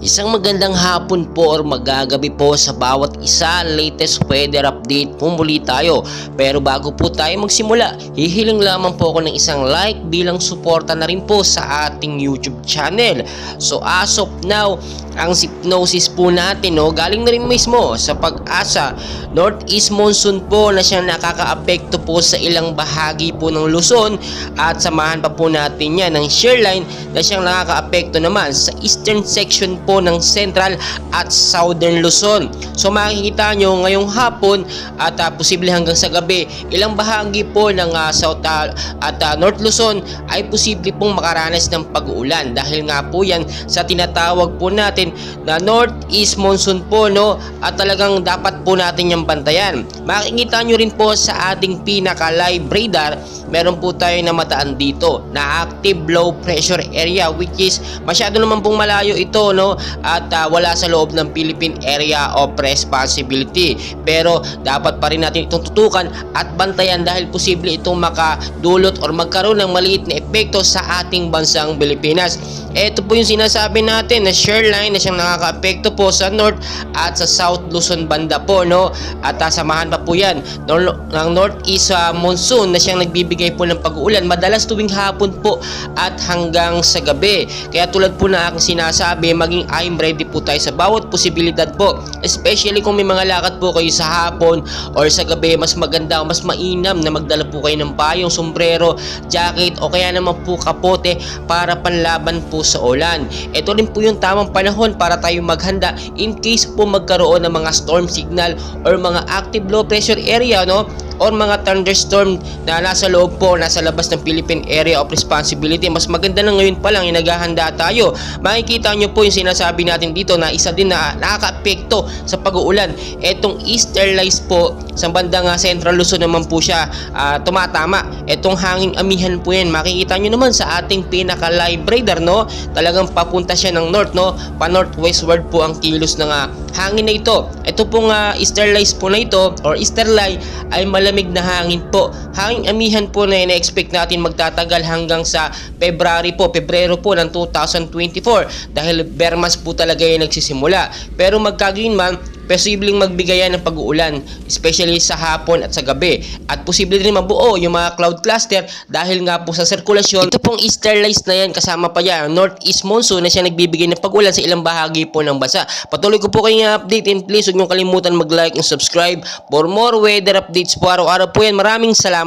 Isang magandang hapon po or magagabi po sa bawat isa. Latest weather update po muli tayo. Pero bago po tayo magsimula, hihiling lamang po ako ng isang like bilang suporta na rin po sa ating YouTube channel. So as of now, ang hypnosis po natin galing na rin mismo sa Pag-asa. Northeast monsoon po na siyang nakakaapekto po sa ilang bahagi po ng Luzon, at samahan pa po natin yan ng shear line na siyang nakakaapekto naman sa eastern section po ng Central at Southern Luzon. So makikita nyo ngayong hapon at posible hanggang sa gabi, ilang bahagi po ng South at North Luzon ay posible pong makaranas ng pag-uulan dahil nga po yan sa tinatawag po natin na Northeast monsoon po, at talagang dapat po natin yung bantayan. Makikita nyo rin po sa ating pinaka live radar, meron po tayo na mataan dito na active low pressure area, which is masyado naman pong malayo ito, at wala sa loob ng Philippine Area of Responsibility, pero dapat pa rin natin itong tutukan at bantayan dahil posible itong makadulot or magkaroon ng maliit na epekto sa ating bansang Pilipinas. Ito po yung sinasabi natin na shear line na siyang nakakaapekto po sa North at sa South Luzon banda po, at samahan pa po yan ng Northeast monsoon na siyang nagbibigay po ng pag-uulan madalas tuwing hapon po at hanggang sa gabi. Kaya tulad po na aking sinasabi, maging I'm ready po tayo sa bawat posibilidad po, especially kung may mga lakad po kayo sa hapon or sa gabi. Mas maganda o mas mainam na magdala po kayo ng payong, sombrero, jacket o kaya naman po kapote para panlaban po sa ulan. Ito rin po yung tamang panahon para tayo maghanda in case po magkaroon ng mga storm signal or mga active low pressure area, or mga thunderstorm na nasa loob po, nasa labas ng Philippine Area of Responsibility. Mas maganda na ngayon pa lang yung naghahanda tayo. Makikita nyo po yung sinasabi natin dito na isa din na nakaka-apekto sa pag-uulan. Etong easterlies po sa bandang Central Luzon naman po siya tumatama. Etong hanging amihan po yan. Makikita nyo naman sa ating pinaka live radar, talagang papunta siya ng north, pa northwestward po ang kilos ng hangin na ito. Ito pong easterlies po na ito or easterly ay malamig na hangin po. Hanging amihan po na ina-expect natin magtatagal hanggang sa Pebrero po ng 2024 dahil Bermas po talaga yung nagsisimula. Pero magkagayon man, posibleng magbigayan ng pag-uulan, especially sa hapon at sa gabi. At posible rin mabuo yung mga cloud cluster dahil nga po sa sirkulasyon. Ito pong easterlies na yan, kasama pa yan northeast monsoon na siya nagbibigay ng pag-ulan sa ilang bahagi po ng bansa. Patuloy ko po kayong update, and please huwag niyong kalimutan mag-like and subscribe for more weather updates po araw-araw po yan. Maraming salamat.